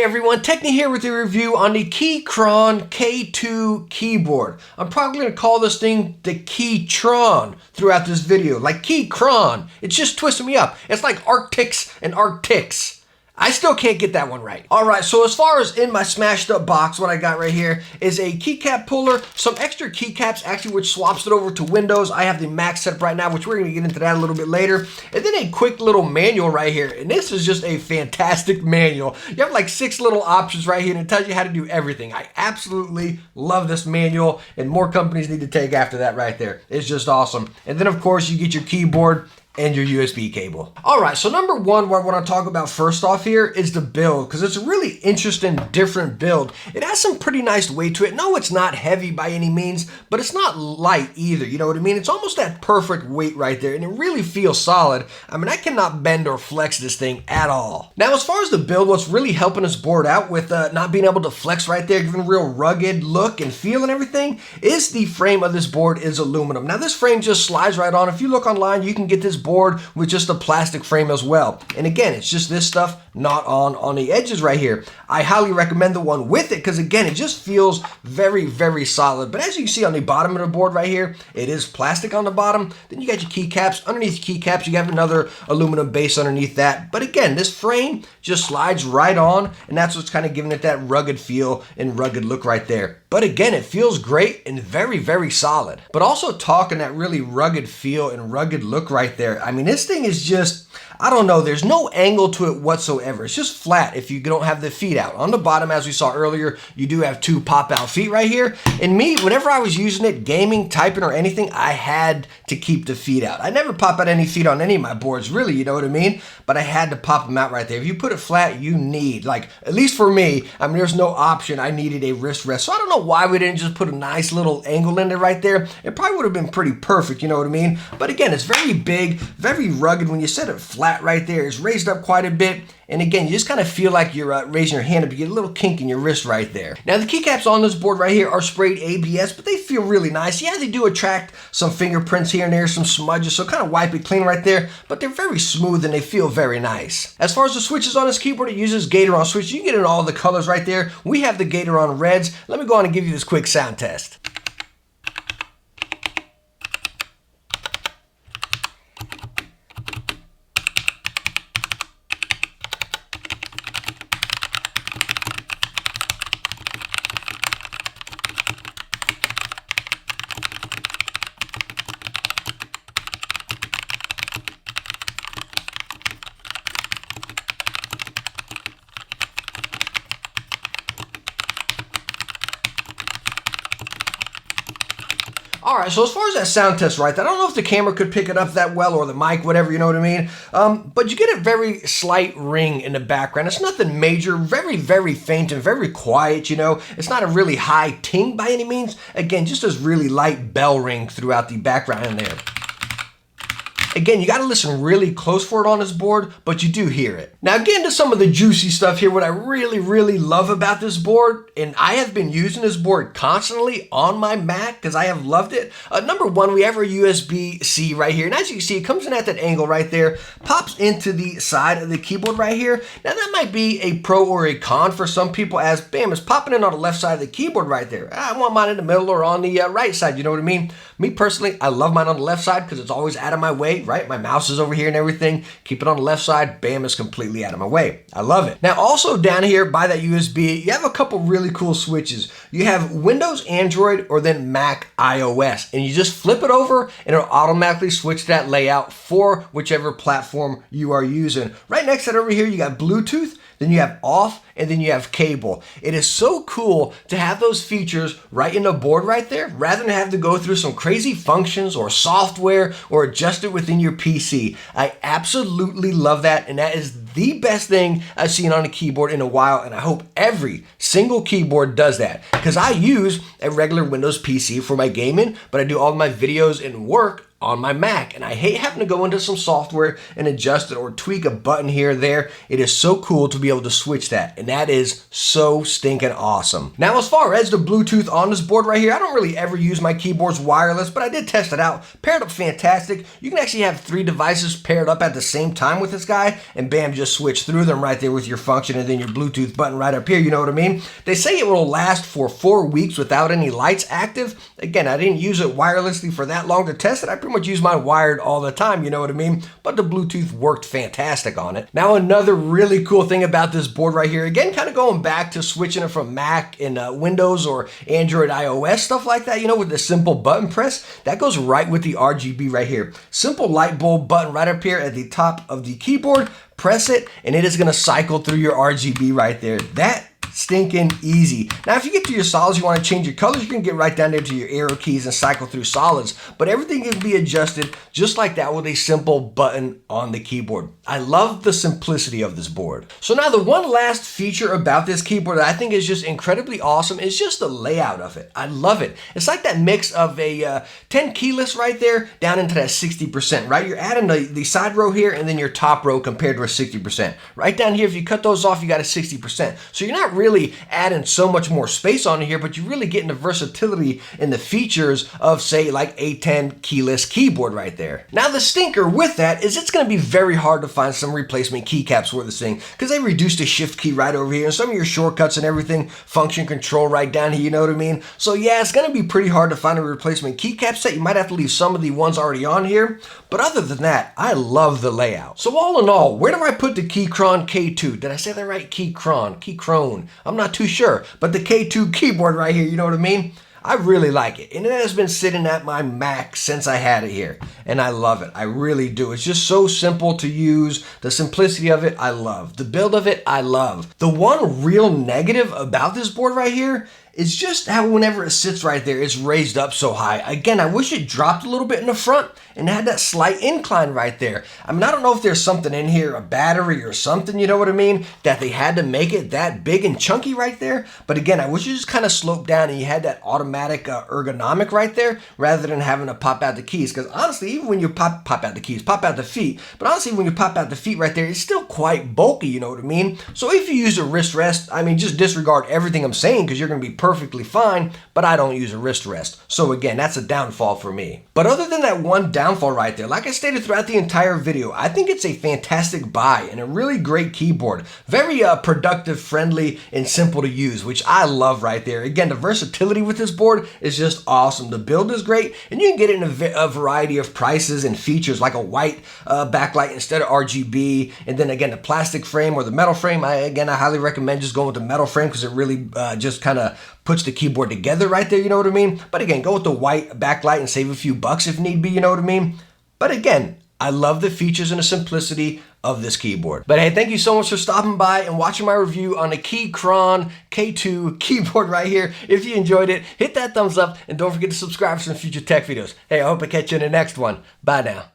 Hey everyone, Techne here with a review on the Keychron K2 keyboard. I'm probably going to call this thing the Keytron throughout this video. Like Keychron, it's just twisting me up. It's like Arctics and Arctics. I still can't get that one right. Alright, so as far as in my smashed up box, what I got right here is a keycap puller, some extra keycaps actually which swaps it over to Windows. I have the Mac set up right now, which we're going to get into that a little bit later. And then a quick little manual right here. And this is just a fantastic manual. You have like 6 little options right here and it tells you how to do everything. I absolutely love this manual and more companies need to take after that right there. It's just awesome. And then of course you get your keyboard and your USB cable. Alright, so number one, what I want to talk about first off here is the build, because it's a really interesting, different build. It has some pretty nice weight to it. No, it's not heavy by any means, but it's not light either, you know what I mean? It's almost that perfect weight right there, and it really feels solid. I mean, I cannot bend or flex this thing at all. Now, as far as the build, what's really helping this board out with not being able to flex right there, giving a real rugged look and feel and everything, is the frame of this board is aluminum. Now, this frame just slides right on. If you look online, you can get this board with just a plastic frame as well. And again, it's just this stuff not on the edges right here. I highly recommend the one with it because again, it just feels very, very solid. But as you can see on the bottom of the board right here, it is plastic on the bottom. Then you got your keycaps. Underneath your keycaps, you have another aluminum base underneath that. But again, this frame just slides right on, and that's what's kind of giving it that rugged feel and rugged look right there. But again, it feels great and very, very solid. But also talking that really rugged feel and rugged look right there. I mean, this thing is just, I don't know, there's no angle to it whatsoever. It's just flat if you don't have the feet out. On the bottom, as we saw earlier, you do have 2 pop-out feet right here. And me, whenever I was using it, gaming, typing, or anything, I had to keep the feet out. I never pop out any feet on any of my boards, really, you know what I mean? But I had to pop them out right there. If you put it flat, you need, like, at least for me, I mean, there's no option. I needed a wrist rest. So I don't know why we didn't just put a nice little angle in there right there. It probably would have been pretty perfect, you know what I mean? But again, it's very big, very rugged. When you set it flat right there, it's raised up quite a bit. And again, you just kind of feel like you're raising your hand up. You get a little kink in your wrist right there. Now, the keycaps on this board right here are sprayed ABS, but they feel really nice. Yeah, they do attract some fingerprints here and there, some smudges, so kind of wipe it clean right there, but they're very smooth and they feel very nice. As far as the switches on this keyboard, it uses Gateron switches. You can get it in all the colors right there. We have the Gateron reds. Let me go on and give you this quick sound test. Alright, so as far as that sound test right there, I don't know if the camera could pick it up that well or the mic, whatever, you know what I mean? But you get a very slight ring in the background. It's nothing major, very, very faint and very quiet, you know? It's not a really high ting by any means. Again, just this really light bell ring throughout the background in there. Again, you got to listen really close for it on this board, but you do hear it. Now, getting to some of the juicy stuff here, what I really, really love about this board, and I have been using this board constantly on my Mac because I have loved it. Number one, we have our USB-C right here. And as you can see, it comes in at that angle right there, pops into the side of the keyboard right here. Now, that might be a pro or a con for some people as, bam, it's popping in on the left side of the keyboard right there. I want mine in the middle or on the right side, you know what I mean? Me personally, I love mine on the left side because it's always out of my way, right? My mouse is over here and everything. Keep it on the left side, bam, it's completely out of my way. I love it. Now, also down here by that USB, you have a couple really cool switches. You have Windows, Android, or then Mac iOS, and you just flip it over and it'll automatically switch that layout for whichever platform you are using. Right next to that over here, you got Bluetooth, then you have off, and then you have cable. It is so cool to have those features right in the board right there, rather than have to go through some crazy functions or software or adjust it within your PC. I absolutely love that, and that is the best thing I've seen on a keyboard in a while, and I hope every single keyboard does that, because I use a regular Windows PC for my gaming, but I do all my videos and work on my Mac, and I hate having to go into some software and adjust it or tweak a button here or there. It is so cool to be able to switch that, and that is so stinking awesome. Now, as far as the Bluetooth on this board right here, I don't really ever use my keyboards wireless, but I did test it out. Paired up fantastic. You can actually have 3 devices paired up at the same time with this guy, and bam, just switch through them right there with your function and then your Bluetooth button right up here, you know what I mean? They say it will last for 4 weeks without any lights active. Again, I didn't use it wirelessly for that long to test it. I pretty much use mine wired all the time, you know what I mean? But the Bluetooth worked fantastic on it. Now, another really cool thing about this board right here, again, kind of going back to switching it from Mac and Windows or Android, iOS, stuff like that, you know, with the simple button press, that goes right with the RGB right here. Simple light bulb button right up here at the top of the keyboard. Press it, and it is going to cycle through your RGB right there. That stinking easy. Now, if you get to your solids, you want to change your colors, you can get right down there to your arrow keys and cycle through solids, but everything can be adjusted just like that with a simple button on the keyboard. I love the simplicity of this board. So now the one last feature about this keyboard that I think is just incredibly awesome is just the layout of it. I love it. It's like that mix of a 10 keyless right there down into that 60%, right? You're adding the side row here and then your top row compared to a 60%. Right down here, if you cut those off, you got a 60%. So you're not really adding so much more space on here, but you're really getting the versatility and the features of, say, like a 10 keyless keyboard right there. Now, the stinker with that is it's going to be very hard to find some replacement keycaps for this thing because they reduced the shift key right over here and some of your shortcuts and everything, function control right down here, you know what I mean? So yeah, it's going to be pretty hard to find a replacement keycap set. You might have to leave some of the ones already on here, but other than that, I love the layout. So all in all, where do I put the Keychron K2? Did I say that right? Keychron. I'm not too sure, but the K2 keyboard right here, you know what I mean? I really like it, and it has been sitting at my Mac since I had it here, and I love it. I really do. It's just so simple to use. The simplicity of it, I love. The build of it, I love. The one real negative about this board right here is just how whenever it sits right there, it's raised up so high. Again, I wish it dropped a little bit in the front and had that slight incline right there. I mean, I don't know if there's something in here, a battery or something, you know what I mean, that they had to make it that big and chunky right there. But again, I wish it just kind of sloped down and you had that automatic ergonomic right there rather than having to pop out the keys. Because honestly, even when you pop out the keys, pop out the feet, but honestly, when you pop out the feet right there, it's still quite bulky, you know what I mean? So if you use a wrist rest, I mean, just disregard everything I'm saying because you're going to be perfectly fine, but I don't use a wrist rest. So again, that's a downfall for me. But other than that one downfall right there, like I stated throughout the entire video, I think it's a fantastic buy and a really great keyboard. Very productive, friendly, and simple to use, which I love right there. Again, the versatility with this board is just awesome. The build is great, and you can get it in a variety of prices and features, like a white backlight instead of RGB, and then again, the plastic frame or the metal frame. I highly recommend just going with the metal frame because it really just kind of puts the keyboard together right there, you know what I mean? But again, go with the white backlight and save a few bucks if need be, you know what I mean? But again, I love the features and the simplicity of this keyboard. But hey, thank you so much for stopping by and watching my review on the Keychron K2 keyboard right here. If you enjoyed it, hit that thumbs up and don't forget to subscribe for some future tech videos. Hey, I hope I catch you in the next one. Bye now.